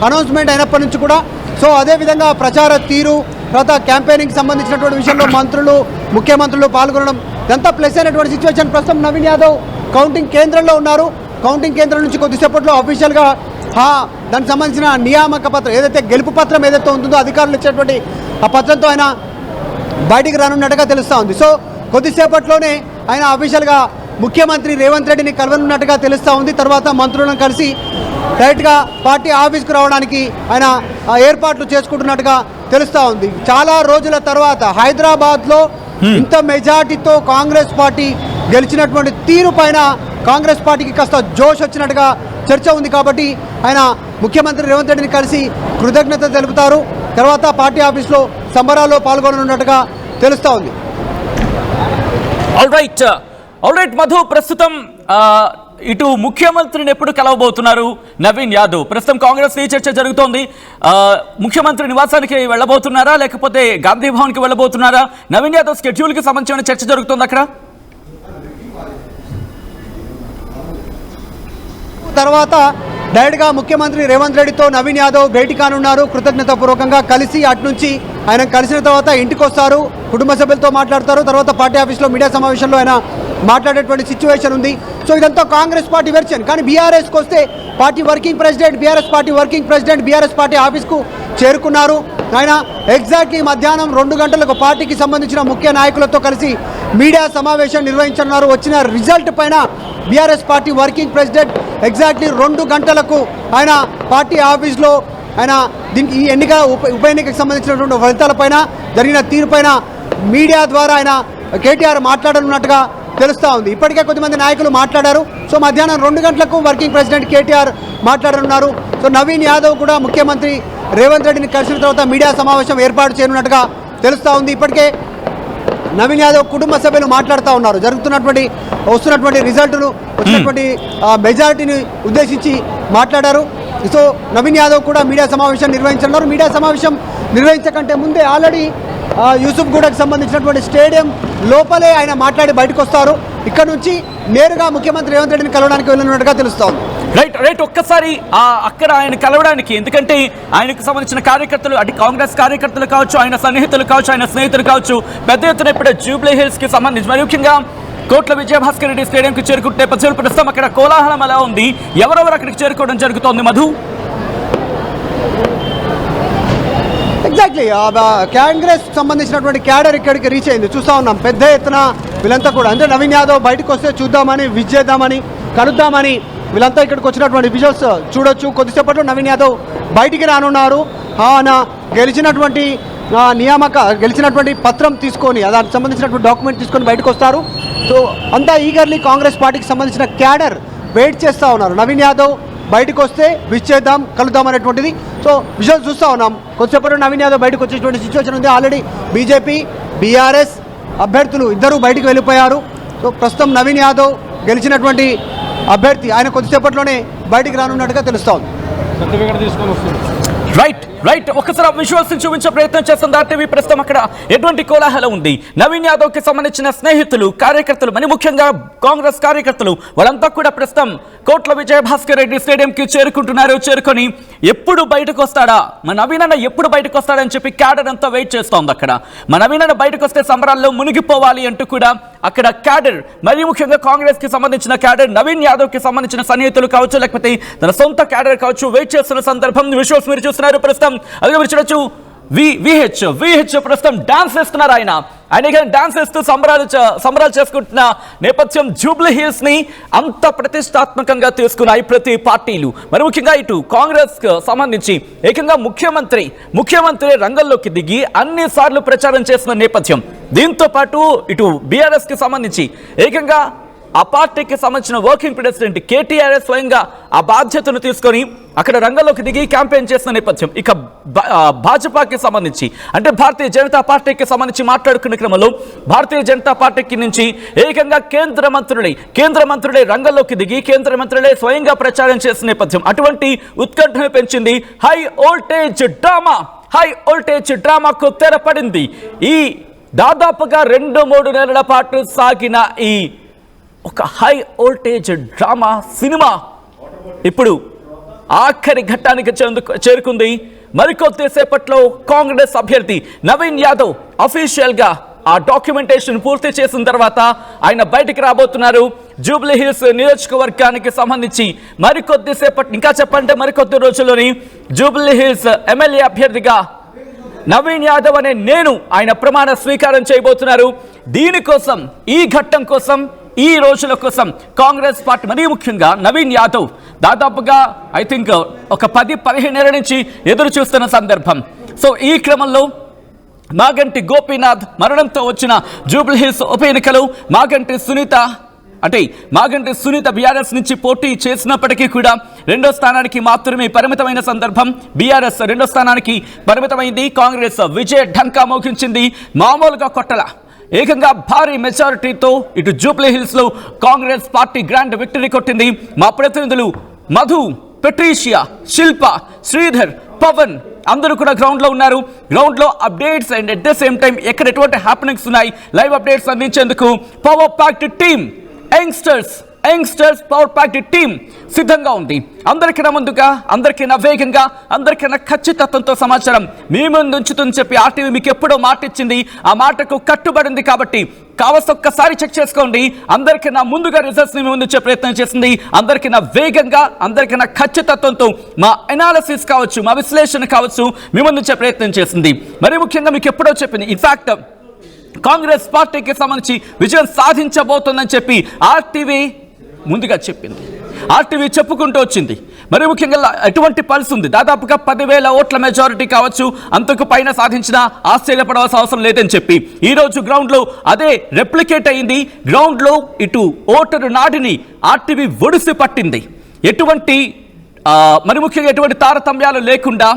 అనౌన్స్మెంట్ అయినప్పటి నుంచి కూడా. సో అదేవిధంగా ప్రచార తీరు, తర్వాత క్యాంపెయినింగ్ సంబంధించినటువంటి విషయంలో మంత్రులు, ముఖ్యమంత్రులు పాల్గొనడం ఇదంతా ప్లస్ అయినటువంటి సిచ్యువేషన్. ప్రస్తుతం నవీన్ యాదవ్ కౌంటింగ్ కేంద్రంలో ఉన్నారు. కౌంటింగ్ కేంద్రం నుంచి కొద్దిసేపట్లో అఫీషియల్గా దానికి సంబంధించిన నియామక పత్రం ఏదైతే గెలుపు పత్రం ఏదైతే ఉంటుందో అధికారులు ఇచ్చేటువంటి ఆ పత్రంతో ఆయన బయటికి రానున్నట్టుగా తెలుస్తూ ఉంది. సో కొద్దిసేపట్లోనే ఆయన అఫీషియల్గా ముఖ్యమంత్రి రేవంత్ రెడ్డిని కలవనున్నట్టుగా తెలుస్తూ ఉంది. తర్వాత మంత్రులను కలిసి డైరెక్ట్గా పార్టీ ఆఫీస్కు రావడానికి ఆయన ఏర్పాట్లు చేసుకుంటున్నట్టుగా తెలుస్తూ ఉంది. చాలా రోజుల తర్వాత హైదరాబాద్లో ఇంత మెజార్టీతో కాంగ్రెస్ పార్టీ గెలిచినటువంటి తీరు పైన కాంగ్రెస్ పార్టీకి కాస్త జోష్ వచ్చినట్టుగా చర్చ ఉంది. కాబట్టి ఆయన ముఖ్యమంత్రి రేవంత్ రెడ్డిని కలిసి కృతజ్ఞత తెలుపుతారు. తర్వాత పార్టీ ఆఫీస్లో సంబరాల్లో పాల్గొననున్నట్టుగా తెలుస్తూ ఉంది. ఆల్ రైట్ మధు, ప్రస్తుతం ఇటు ముఖ్యమంత్రిని ఎప్పుడు కలవబోతున్నారు నవీన్ యాదవ్? ప్రస్తుతం కాంగ్రెస్ ఈ చర్చ జరుగుతోంది. ముఖ్యమంత్రి నివాసానికి వెళ్ళబోతున్నారా, లేకపోతే గాంధీ భవన్కి వెళ్ళబోతున్నారా? నవీన్ యాదవ్ షెడ్యూల్కి సంబంధించిన చర్చ జరుగుతోంది అక్కడ. తర్వాత డైరెక్ట్గా ముఖ్యమంత్రి రేవంత్ రెడ్డితో నవీన్ యాదవ్ భేటీ కానున్నారు. కృతజ్ఞతాపూర్వకంగా కలిసి అటు నుంచి ఆయన కలిసిన తర్వాత ఇంటికి వస్తారు, కుటుంబ సభ్యులతో మాట్లాడతారు. తర్వాత పార్టీ ఆఫీస్లో మీడియా సమావేశంలో ఆయన మాట్లాడేటువంటి సిచ్యువేషన్ ఉంది. సో ఇదంతా కాంగ్రెస్ పార్టీ వెర్షన్. కానీ బీఆర్ఎస్కి వస్తే BRS party working president BRS party ఆఫీస్కు చేరుకున్నారు. ఆయన ఎగ్జాక్ట్లీ మధ్యాహ్నం 2 గంటలకు పార్టీకి సంబంధించిన ముఖ్య నాయకులతో కలిసి మీడియా సమావేశం నిర్వహించనున్నారు. వచ్చిన రిజల్ట్ పైన BRS party working president exactly 2 గంటలకు ఆయన పార్టీ ఆఫీస్లో ఆయన దీనికి ఈ ఉప ఎన్నికకు సంబంధించినటువంటి ఫలితాలపైన జరిగిన తీరుపైన మీడియా ద్వారా ఆయన కేటీఆర్ మాట్లాడనున్నట్టుగా తెలుస్తూ ఉంది. ఇప్పటికే కొద్దిమంది నాయకులు మాట్లాడారు. సో మధ్యాహ్నం 2 గంటలకు వర్కింగ్ ప్రెసిడెంట్ కేటీఆర్ మాట్లాడనున్నారు. సో నవీన్ యాదవ్ కూడా ముఖ్యమంత్రి రేవంత్ రెడ్డిని కలిసిన తర్వాత మీడియా సమావేశం ఏర్పాటు చేయనున్నట్టుగా తెలుస్తూ ఉంది. ఇప్పటికే నవీన్ యాదవ్ కుటుంబ సభ్యులు మాట్లాడుతూ ఉన్నారు. వస్తున్నటువంటి రిజల్ట్ను, వచ్చినటువంటి మెజారిటీని ఉద్దేశించి మాట్లాడారు. సో నవీన్ యాదవ్ కూడా మీడియా సమావేశం నిర్వహించనున్నారు. మీడియా సమావేశం నిర్వహించకంటే ముందే ఆల్రెడీ యూసుఫ్ గూడకు సంబంధించినటువంటి స్టేడియం లోపలే ఆయన మాట్లాడి బయటకు వస్తారు. ఇక్కడ నుంచి నేరుగా ముఖ్యమంత్రి రేవంత్ రెడ్డిని కలవడానికి వెళ్ళినట్టుగా తెలుస్తోంది. రైట్ ఒక్కసారి అక్కడ ఆయన కలవడానికి, ఎందుకంటే ఆయనకు సంబంధించిన కార్యకర్తలు, అటు కాంగ్రెస్ కార్యకర్తలు కావచ్చు, ఆయన సన్నిహితులు కావచ్చు, ఆయన స్నేహితులు కావచ్చు, పెద్ద ఎత్తున ఇప్పుడు జూబ్లీహిల్స్ కి సంబంధించి మరి ముఖ్యంగా కోట్ల విజయభాస్కర్ రెడ్డి స్టేడియంకి చేరుకుంటే ప్రస్తుతం అక్కడ కోలాహలం ఎలా ఉంది? ఎవరెవరు అక్కడికి చేరుకోవడం జరుగుతోంది మధు? ఎగ్జాక్ట్లీ కాంగ్రెస్ సంబంధించినటువంటి క్యాడర్ ఇక్కడికి రీచ్ అయింది. చూస్తూ ఉన్నాం పెద్ద ఎత్తున వీళ్ళంతా కూడా. అంటే నవీన్ యాదవ్ బయటకు వస్తే చూద్దామని, విజ్ చేద్దామని, కలుద్దామని వీళ్ళంతా ఇక్కడికి వచ్చినటువంటి విజువల్స్ చూడొచ్చు. కొద్దిసేపట్లో నవీన్ యాదవ్ బయటికి రానున్నారు. ఆయన గెలిచినటువంటి పత్రం తీసుకొని, దానికి సంబంధించినటువంటి డాక్యుమెంట్ తీసుకొని బయటకు వస్తారు. సో అంతా ఈగర్లీ కాంగ్రెస్ పార్టీకి సంబంధించిన క్యాడర్ వెయిట్ చేస్తూ ఉన్నారు. నవీన్ యాదవ్ బయటకు వస్తే విష్ చేద్దాం, కలుద్దాం అనేటువంటిది. సో విజువల్స్ చూస్తూ ఉన్నాం. కొద్దిసేపట్లో నవీన్ యాదవ్ బయటకు వచ్చేటువంటి సిచ్యువేషన్ ఉంది. ఆల్రెడీ బీజేపీ, బీఆర్ఎస్ అభ్యర్థులు ఇద్దరూ బయటకు వెళ్ళిపోయారు. సో ప్రస్తుతం నవీన్ యాదవ్ గెలిచినటువంటి అభ్యర్థి ఆయన కొద్దిసేపట్లోనే బయటికి రానున్నట్టుగా తెలుస్తోంది. రైట్, ఒకసారి విజువల్స్ చూపించే ప్రయత్నం చేస్తుంది ఆర్టీవీ. ప్రస్తుతం అక్కడ ఎటువంటి కోలాహలం ఉంది? నవీన్ యాదవ్ కి సంబంధించిన స్నేహితులు, కార్యకర్తలు, మరి ముఖ్యంగా కాంగ్రెస్ కార్యకర్తలు వాళ్ళంతా కూడా ప్రస్తుతం కోట్ల విజయభాస్కర్ రెడ్డి స్టేడియం కి చేరుకుంటున్నారు. చేరుకొని ఎప్పుడు బయటకు వస్తాడా, మన నవీన్ అన్న ఎప్పుడు బయటకు వస్తాడని చెప్పి క్యాడర్ అంతా వెయిట్ చేస్తోంది. అక్కడ మన నవీన్ అన్న బయటకు వస్తే సంబరాల్లో మునిగిపోవాలి అంటూ కూడా అక్కడ క్యాడర్, మరి ముఖ్యంగా కాంగ్రెస్ కి సంబంధించిన క్యాడర్, నవీన్ యాదవ్ కి సంబంధించిన సన్నిహితులు కావచ్చు, లేకపోతే తన సొంత క్యాడర్ కావచ్చు, వెయిట్ చేస్తున్న సందర్భం విజువల్స్ మీరు చూస్తున్నారు. ప్రస్తుతం అదే మీరు చూడొచ్చు, విహెచ్ ప్రస్తుతం డాన్స్ చేస్తున్నారు. ఆయన డాన్స్ చేస్తూ సంబరాలు చేసుకుంటున్న నేపథ్యం. జూబ్లీ హిల్స్ ని అంత ప్రతిష్టాత్మకంగా తీసుకున్నాయి ప్రతి పార్టీలు. మరి ముఖ్యంగా ఇటు కాంగ్రెస్ కు సంబంధించి ఏకంగా ముఖ్యమంత్రి రంగంలోకి దిగి అన్ని సార్లు ప్రచారం చేస్తున్న నేపథ్యం. దీంతో పాటు ఇటు బీఆర్ఎస్ కి సంబంధించి ఏకంగా ఆ పార్టీకి సంబంధించిన వర్కింగ్ ప్రెసిడెంట్ కేటీఆర్ స్వయంగా ఆ బాధ్యతను తీసుకొని అక్కడ రంగంలోకి దిగి క్యాంపెయిన్ చేస్తున్న నేపథ్యం. ఇక భాజపాకి సంబంధించి అంటే భారతీయ జనతా పార్టీకి సంబంధించి మాట్లాడుకునే క్రమంలో భారతీయ జనతా పార్టీకి నుంచి ఏకంగా కేంద్ర మంత్రులే రంగంలోకి దిగి కేంద్ర మంత్రులే స్వయంగా ప్రచారం చేస్తున్న నేపథ్యం. అటువంటి ఉత్కంఠను పెంచింది హై వోల్టేజ్ డ్రామాకు తెరపడింది. ఈ దాదాపుగా 2-3 నెలల పాటు సాగిన ఈ ఒక హై వోల్టేజ్ డ్రామా సినిమా ఇప్పుడు ఆఖరి ఘట్టానికి చేరుకుంది. మరికొద్ది సేపట్లో కాంగ్రెస్ అభ్యర్థి నవీన్ యాదవ్ అఫీషియల్ గా ఆ డాక్యుమెంటేషన్ పూర్తి చేసిన తర్వాత ఆయన బయటికి రాబోతున్నారు. జూబ్లీ హిల్స్ నియోజకవర్గానికి సంబంధించి మరికొద్ది రోజుల్లోని జూబ్లీ హిల్స్ ఎమ్మెల్యే అభ్యర్థిగా నవీన్ యాదవ్ అనే నేను ఆయన ప్రమాణ స్వీకారం చేయబోతున్నారు. దీనికోసం, ఈ ఘట్టం కోసం, ఈ రోజుల కోసం కాంగ్రెస్ పార్టీ, మరీ ముఖ్యంగా నవీన్ యాదవ్ దాదాపుగా ఐ థింక్ ఒక 10-15 ఏళ్ల నుంచి ఎదురు చూస్తున్న సందర్భం. సో ఈ క్రమంలో మాగంటి గోపీనాథ్ మరణంతో వచ్చిన జూబ్లీ హిల్స్ ఉప ఎన్నికలు మాగంటి సునీత బీఆర్ఎస్ నుంచి పోటీ చేసినప్పటికీ కూడా 2వ స్థానానికి మాత్రమే పరిమితమైన సందర్భం. బీఆర్ఎస్ 2వ స్థానానికి పరిమితమైంది. కాంగ్రెస్ విజయ ఢంకా మోగించింది. మామూలుగా కొట్టల ఏకంగా భారీ మెజారిటీతో ఇటు జూబ్లీ హిల్స్ లో కాంగ్రెస్ పార్టీ గ్రాండ్ విక్టరీ కొట్టింది. మా ప్రతినిధులు మధు, పెట్రీషియా, శిల్ప, శ్రీధర్, పవన్ అందరూ కూడా గ్రౌండ్ లో ఉన్నారు. గ్రౌండ్ లో updates and at the same time ఎక్కడ ఎటువంటి హ్యాపెనింగ్స్ ఉన్నాయి లైవ్ అప్డేట్స్ అందించేందుకు power packed team, youngsters power packed team సిద్ధంగా ఉంది. అందరికన్నా ముందుగా, అందరికన్నా వేగంగా, అందరికన్నా ఖచ్చితత్వంతో సమాచారం మీ ముందు ఉంచుతుందని చెప్పి ఆర్టీవీ మీకు ఎప్పుడో మాట ఇచ్చింది. ఆ మాటకు కట్టుబడింది కాబట్టి కావలసి ఒక్కసారి చెక్ చేసుకోండి. అందరికన్నా ముందుగా రిజల్ట్స్ ని మీ ముందు ప్రయత్నం చేసింది. అందరికన్నా వేగంగా, అందరికన్నా ఖచ్చితత్వంతో మా అనాలిసిస్ కావచ్చు, మా విశ్లేషణ కావచ్చు మీ ముందు ప్రయత్నం చేసింది. మరి ముఖ్యంగా మీకు ఎప్పుడో చెప్పింది, ఇన్ఫాక్ట్ కాంగ్రెస్ పార్టీకి సంబంధించి విజయం సాధించబోతోందని చెప్పి ఆర్టీవీ ముందుగా చెప్పింది. ఆర్టీవీ చెప్పుకుంటూ వచ్చింది. మరి ముఖ్యంగా ఎటువంటి పల్స్ ఉంది. దాదాపుగా 10,000 ఓట్ల మెజారిటీ కావచ్చు, అంతకు పైన సాధించిన ఆశ్చర్యపడవలసిన అవసరం లేదని చెప్పి ఈ రోజు గ్రౌండ్ లో అదే రెప్లికేట్ అయింది. గ్రౌండ్ లో ఇటు ఓటరు నాడిని ఆర్టీవీ ఒడిసి పట్టింది. మరి ముఖ్యంగా ఎటువంటి తారతమ్యాలు లేకుండా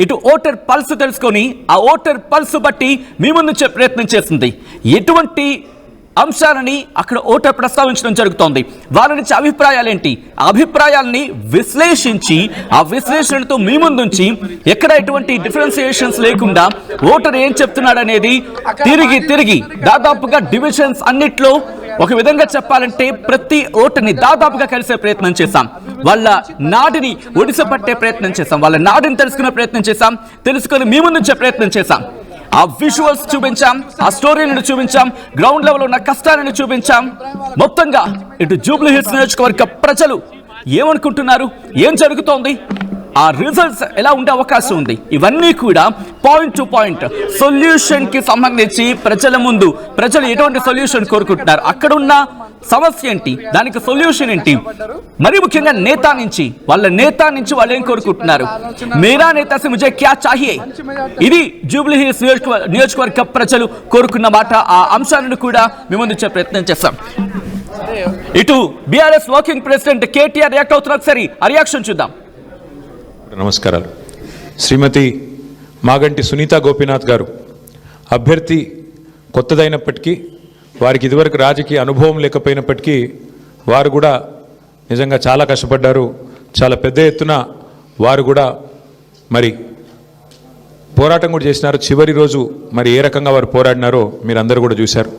ఇటు ఓటర్ పల్స్ తెలుసుకొని ఆ ఓటర్ పల్స్ బట్టి మీ ముందు ప్రయత్నం చేస్తుంది. ఎటువంటి అంశాలని అక్కడ ఓటర్ ప్రస్తావించడం జరుగుతోంది. వాళ్ళ నుంచి అభిప్రాయాలేంటి, ఆ అభిప్రాయాలని విశ్లేషించి ఆ విశ్లేషణతో మీ ముందుంచి ఎక్కడ ఎటువంటి డిఫరెన్సియేషన్స్ లేకుండా ఓటర్ ఏం చెప్తున్నాడు అనేది తిరిగి దాదాపుగా డివిజన్స్ అన్నిట్లో ఒక విధంగా చెప్పాలంటే ప్రతి ఓటర్ని దాదాపుగా కలిసే ప్రయత్నం చేశాం. వాళ్ళ నాడిని ఒడిసి పట్టే ప్రయత్నం చేశాం. వాళ్ళ నాడిని తెలుసుకునే ప్రయత్నం చేశాం. తెలుసుకొని మీ ముందు ప్రయత్నం చేశాం. ఆ విజువల్స్ చూపించాం, ఆ స్టోరీలను చూపించాం, గ్రౌండ్ లెవెల్ ఉన్న కష్టాలను చూపించాం. మొత్తంగా ఇటు జూబ్లీ హిల్స్ నియోజకవర్గ ప్రజలు ఏమనుకుంటున్నారు, ఏం జరుగుతోంది, ఆ రిజల్ట్స్ ఎలా ఉండే అవకాశం ఉంది, ఇవన్నీ కూడా పాయింట్ టు పాయింట్ సొల్యూషన్ కి సంబంధించి ప్రజలు ఎటువంటి సొల్యూషన్ కోరుకుంటున్నారు, అక్కడ ఉన్న సమస్య ఏంటి, దానికి సొల్యూషన్ ఏంటి, మరి ముఖ్యంగా వాళ్ళ నేత నుంచి వాళ్ళు ఏం కోరుకుంటున్నారు. మేరా నేతా సే ముझे क्या चाहिए, ఇది జూబ్లీ హిల్స్ నియోజకవర్గ ప్రజలు కోరుకున్న మాట. ఆ అంశాలను కూడా మేము ముందు ప్రయత్నం చేస్తాం. ఇటు BRS working president KTR react అవుతున్నారు. ఒకసారి ఆ రియాక్షన్ చూద్దాం. నమస్కారాలు. శ్రీమతి మాగంటి సునీత గోపీనాథ్ గారు అభ్యర్థి కొత్తదైనప్పటికీ, వారికి ఇదివరకు రాజకీయ అనుభవం లేకపోయినప్పటికీ వారు కూడా నిజంగా చాలా కష్టపడ్డారు. చాలా పెద్ద ఎత్తున వారు కూడా మరి పోరాటం కూడా చేసినారు. చివరి రోజు మరి ఏ రకంగా వారు పోరాడినారో మీరు అందరూ కూడా చూశారు.